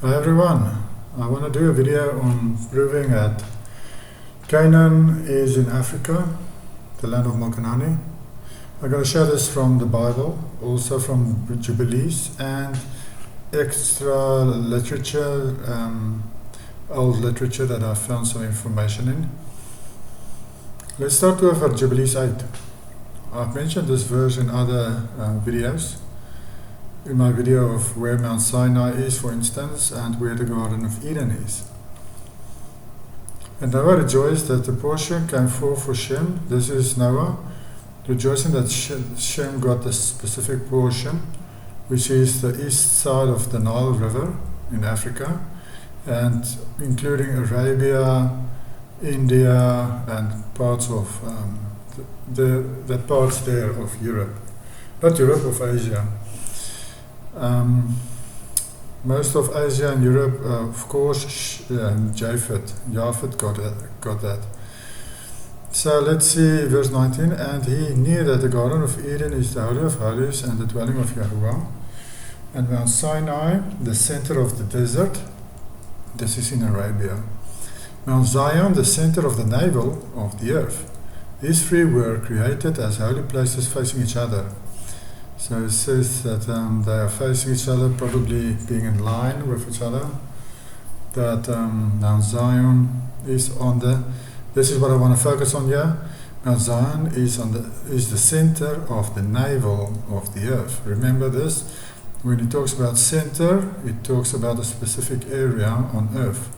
Hi everyone, I want to do a video on proving that Canaan is in Africa, the land of milk and honey. I'm going to show this from the Bible, also from Jubilees and extra literature, old literature that I found some information in. Let's start with Jubilees 8. I've mentioned this verse in other videos. In my video of where Mount Sinai is, for instance, and where the Garden of Eden is. And Noah rejoiced that the portion came forth for Shem. This is Noah rejoicing that Shem got the specific portion, which is the east side of the Nile River in Africa, and including Arabia, India, and parts of the parts there of Europe. Not Europe, of Asia. Most of Asia and Europe, of course, Japheth got that. So let's see verse 19. And he knew that the Garden of Eden is the Holy of Holies and the dwelling of Yahuwah. And Mount Sinai, the center of the desert. This is in Arabia. Mount Zion, the center of the navel of the earth. These three were created as holy places facing each other. So it says that they are facing each other, probably being in line with each other. That Mount Zion is on the. This is what I want to focus on here. Mount Zion is the center of the navel of the earth. Remember this. When it talks about center, it talks about a specific area on earth.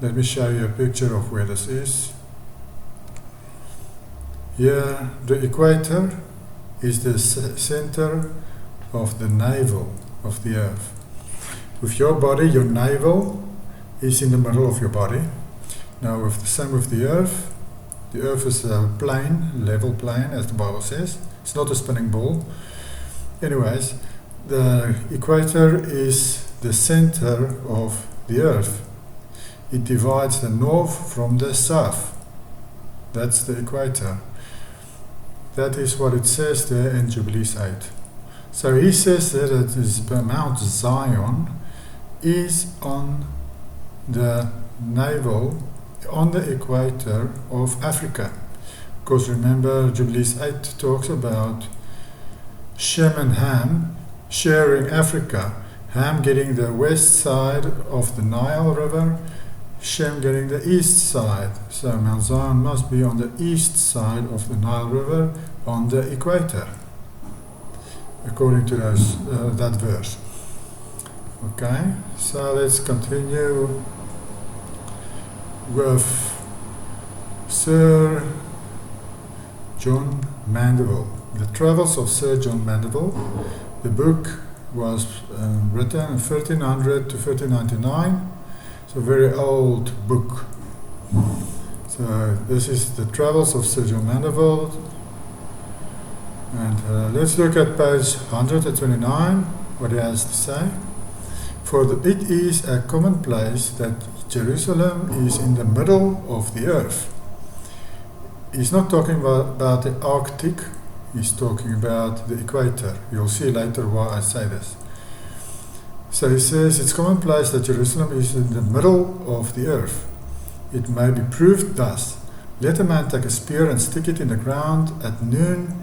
Let me show you a picture of where this is. Here, the equator is the center of the navel of the earth. With your body, your navel is in the middle of your body. Now, with the same with the earth is a plane, level plane, as the Bible says. It's not a spinning ball. Anyways, the equator is the center of the earth. It divides the north from the south. That's the equator. That is what it says there in Jubilees 8. So he says that Mount Zion is on the navel, on the equator of Africa. Because remember, Jubilees 8 talks about Shem and Ham sharing Africa. Ham getting the west side of the Nile River, Shem getting the east side. So Mount Zion must be on the east side of the Nile River on the equator, according to that verse. Okay, so let's continue with Sir John Mandeville. The Travels of Sir John Mandeville. The book was written in 1300 to 1399. It's a very old book. So this is the Travels of Sir John Mandeville. And let's look at page 129, what he has to say. For it is a commonplace that Jerusalem is in the middle of the earth. He's not talking about the Arctic, he's talking about the equator. You'll see later why I say this. So he says, it's commonplace that Jerusalem is in the middle of the earth. It may be proved thus. Let a man take a spear and stick it in the ground at noon,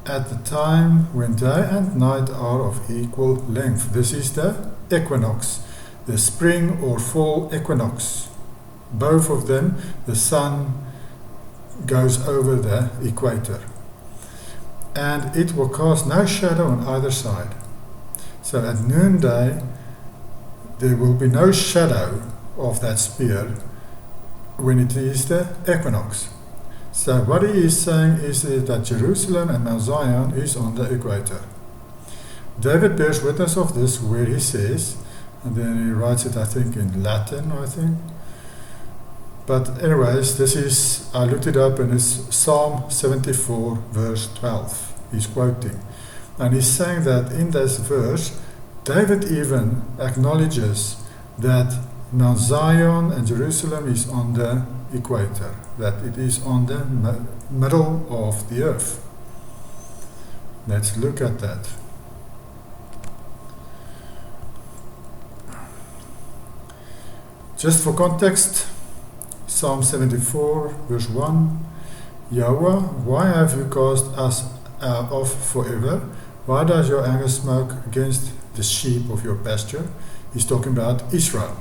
at the time when day and night are of equal length. This is the equinox, the spring or fall equinox. Both of them, the sun goes over the equator. And it will cast no shadow on either side. So at noonday, there will be no shadow of that spear when it is the equinox. So what he is saying is that Jerusalem and Mount Zion is on the equator. David bears witness of this where he says, and then he writes it I think in Latin, But anyways, this is, I looked it up and it's Psalm 74 verse 12. He's quoting. And he's saying that in this verse, David even acknowledges that Mount Zion and Jerusalem is on the equator, that it is on the middle of the earth. Let's look at that. Just for context, Psalm 74, verse 1, Yahweh, why have you cast us off forever? Why does your anger smoke against the sheep of your pasture? He's talking about Israel.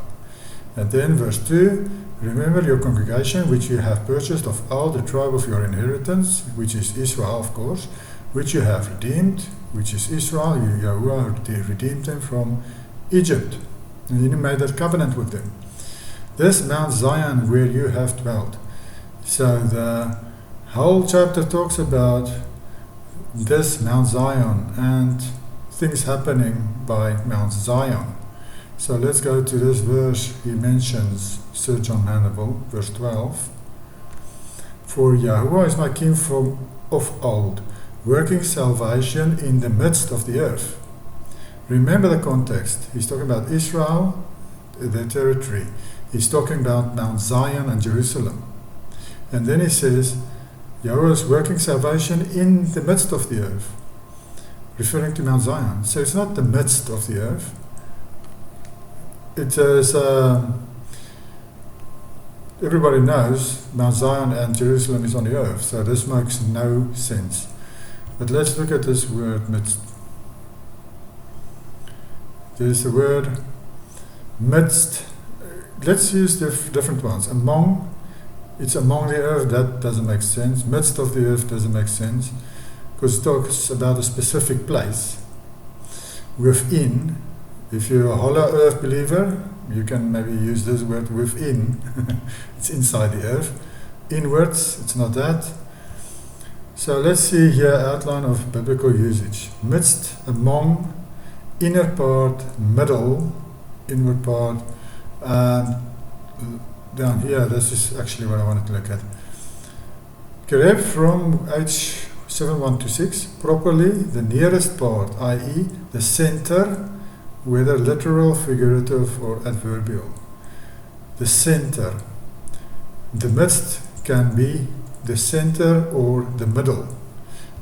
And then verse 2, remember your congregation which you have purchased of all the tribe of your inheritance, which is Israel, of course, which you have redeemed, which is Israel. Yahweh redeemed them from Egypt. And he made that covenant with them. This Mount Zion where you have dwelt. So the whole chapter talks about this Mount Zion and things happening by Mount Zion. So let's go to this verse. He mentions Sir John Mandeville, verse 12. For Yahuwah is my king from of old, working salvation in the midst of the earth. Remember the context. He's talking about Israel, their territory. He's talking about Mount Zion and Jerusalem. And then he says, Yahuwah is working salvation in the midst of the earth, referring to Mount Zion. So it's not the midst of the earth. It is, everybody knows Mount Zion and Jerusalem is on the earth, so this makes no sense. But let's look at this word midst. There's the word midst. Let's use different ones. Among, it's among the earth, that doesn't make sense. Midst of the earth doesn't make sense, because it talks about a specific place. Within, if you're a hollow earth believer, you can maybe use this word within. It's inside the earth. Inwards, it's not that. So let's see here outline of biblical usage. Midst, among, inner part, middle, inward part. Down here, this is actually what I wanted to look at. Correct from H 7126, properly the nearest part, i.e. the center, whether literal, figurative or adverbial. The center. The midst can be the center or the middle.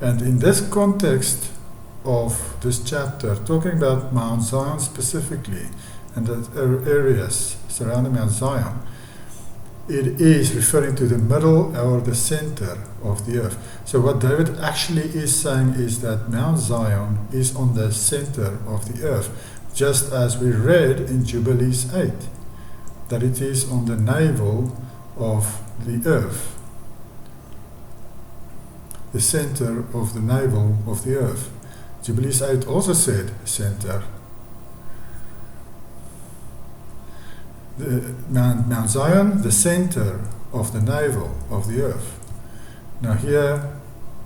And in this context of this chapter, talking about Mount Zion specifically, and the areas surrounding Mount Zion, it is referring to the middle or the center of the earth. So what David actually is saying is that Mount Zion is on the center of the earth, just as we read in Jubilees 8, that it is on the navel of the earth, the center of the navel of the earth. Jubilees 8 also said center. Mount Zion, the center of the navel of the earth. Now here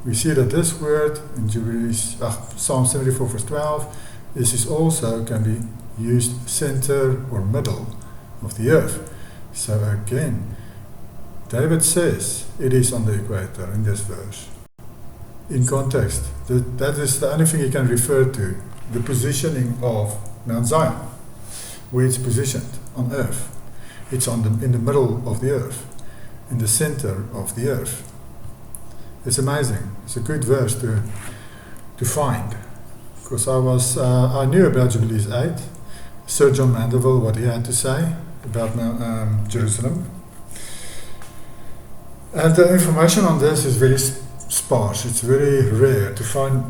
we see that this word in Jubilees, Psalm 74 verse 12, this is also can be used center or middle of the earth. So again, David says it is on the equator in this verse. In context, that is the only thing he can refer to, the positioning of Mount Zion, where it's positioned on earth. It's in the middle of the earth, in the center of the earth. It's amazing. It's a good verse to find, because I knew about Jubilees 8, Sir John Mandeville, what he had to say about Jerusalem, and the information on this is very sparse. It's very rare to find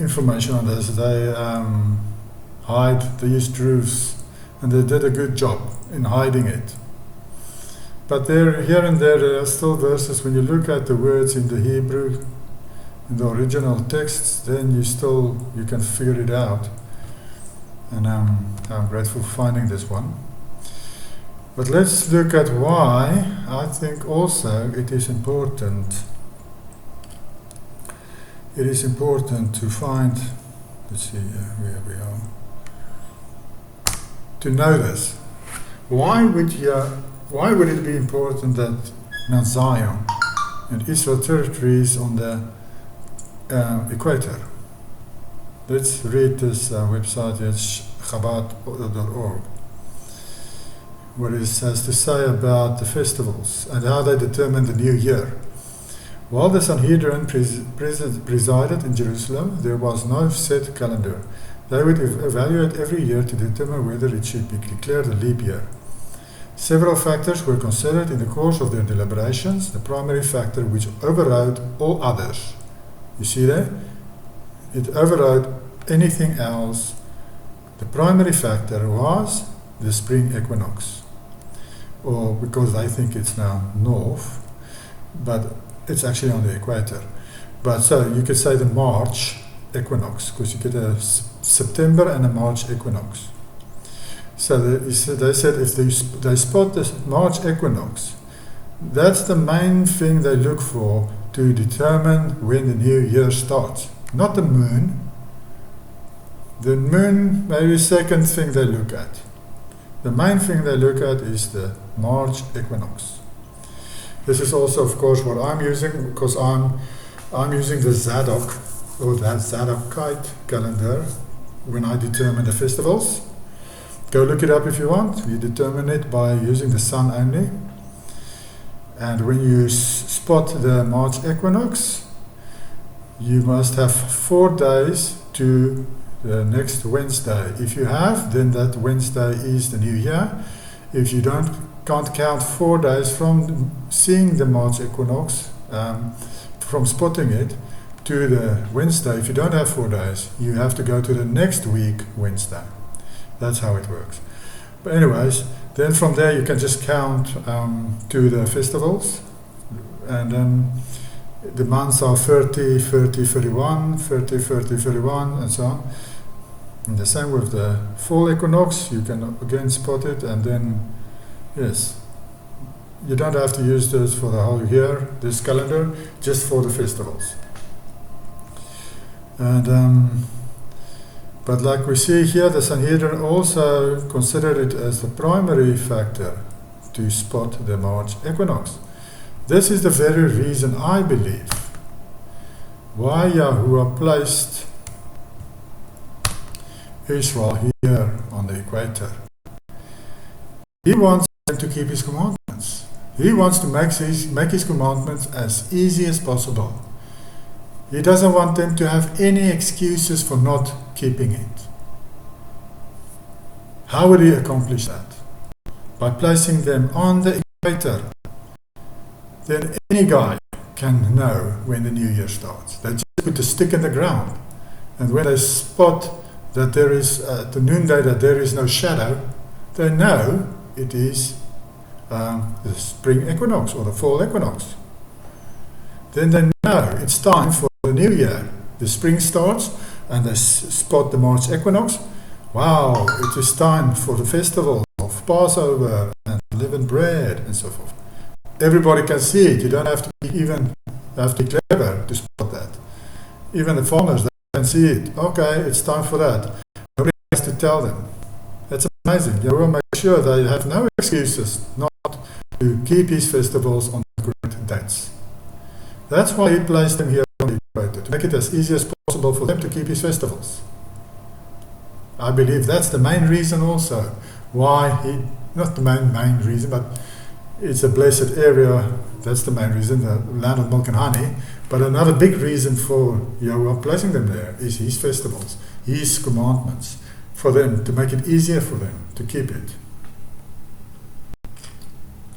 information on this. They hide these truths, and they did a good job in hiding it. But there, here and there are still verses. When you look at the words in the Hebrew, in the original texts, then you can figure it out. And I'm grateful for finding this one. But let's look at why I think also it is important. It is important to find, let's see where we are, to know this. Why would it be important that Mount Zion and Israel territory is on the equator? Let's read this website. It's Chabad.org, what it has to say about the festivals and how they determine the new year. While the Sanhedrin presided in Jerusalem, there was no set calendar. They would evaluate every year to determine whether it should be declared a leap year. Several factors were considered in the course of their deliberations. The primary factor which overrode all others. You see there? It overrode anything else. The primary factor was the spring equinox. Or because they think it's now north, but it's actually on the equator. But so you could say the March equinox, because you get a September and a March equinox. So they said if they spot the March equinox, that's the main thing they look for to determine when the new year starts. Not the moon. The moon may be the second thing they look at. The main thing they look at is the March equinox. This is also, of course, what I'm using, because I'm using the Zadok, or that Zadokite calendar, when I determine the festivals. Go look it up if you want. You determine it by using the sun only. And when you spot the March equinox, you must have 4 days to the next Wednesday. If you have, then that Wednesday is the new year. If you can't count 4 days from seeing the March equinox, from spotting it, to the Wednesday, if you don't have 4 days, you have to go to the next week Wednesday. That's how it works. But anyways, then from there you can just count to the festivals, and then the months are 30, 30, 31, 30, 30, 31, and so on. And the same with the fall equinox, you can again spot it, and then, yes, you don't have to use this for the whole year, this calendar, just for the festivals. And but like we see here, the Sanhedrin also considered it as the primary factor to spot the March equinox. This is the very reason, I believe, why Yahuwah placed Israel here on the equator. He wants them to keep his commandments. He wants to make his commandments as easy as possible. He doesn't want them to have any excuses for not keeping it. How would he accomplish that? By placing them on the equator. Then any guy can know when the new year starts. They just put a stick in the ground, and when they spot that there is at the noonday that there is no shadow, they know it is the spring equinox or the fall equinox. Then they know it's time for the new year. The spring starts and they spot the March equinox. Wow, it is time for the festival of Passover and leavened bread and so forth. Everybody can see it. You don't have to be clever to spot that. Even the farmers, they can see it. Okay, it's time for that. Nobody has to tell them. That's amazing. You will make sure they have no excuses not to keep his festivals on the correct dates. That's why he placed them here on the equator, to make it as easy as possible for them to keep his festivals. I believe that's the main reason also why not the main reason, but it's a blessed area. That's the main reason, the land of milk and honey. But another big reason for Yahuwah placing them there is his festivals, his commandments, for them, to make it easier for them to keep it.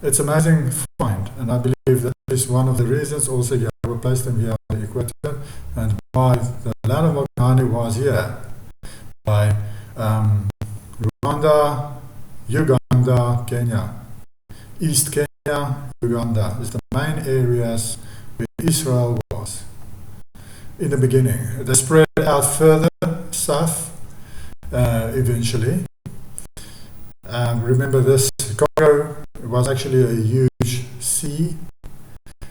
It's amazing find, and I believe that is one of the reasons also Yahuwah placed them here on the equator, and why the land of milk and honey was here. By Rwanda, Uganda, Kenya. East Kenya, Uganda is the main areas where Israel was in the beginning. They spread out further south eventually. Remember, this Congo was actually a huge sea,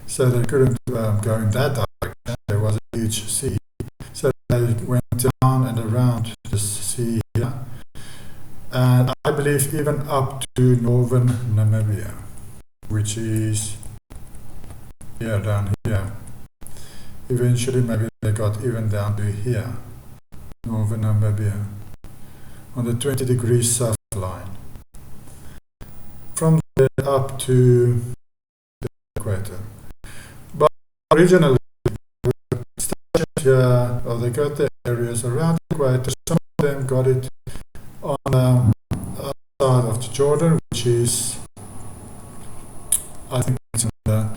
so they couldn't go in that direction. There was a huge sea, so they went down and around the sea here, and I believe even up to northern Namibia, which is here, down here. Eventually maybe they got even down to here, northern Namibia, on the 20 degrees south line. From there up to the equator. But originally, here, or they got the areas around the equator. Some of them got it on the other side of the Jordan, which is I think it's in the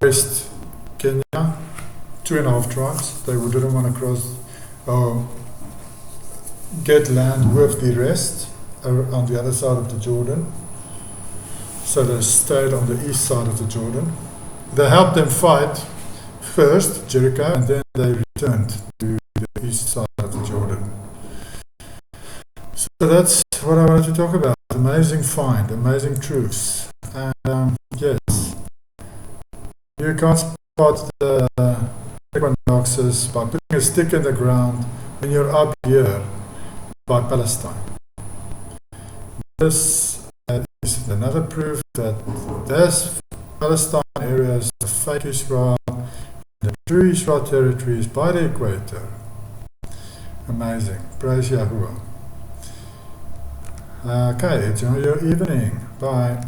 West Kenya, 2.5 tribes. They didn't want to cross or get land with the rest on the other side of the Jordan. So they stayed on the east side of the Jordan. They helped them fight first, Jericho, and then they returned to the east side of the Jordan. So that's what I wanted to talk about. Amazing find, amazing truths. And yes, you can't spot the equinoxes by putting a stick in the ground when you're up here by Palestine. This is another proof that this Palestine area is the fake Israel, the true Israel territory is by the equator. Amazing. Praise Yahuwah. Okay, enjoy your evening. Bye.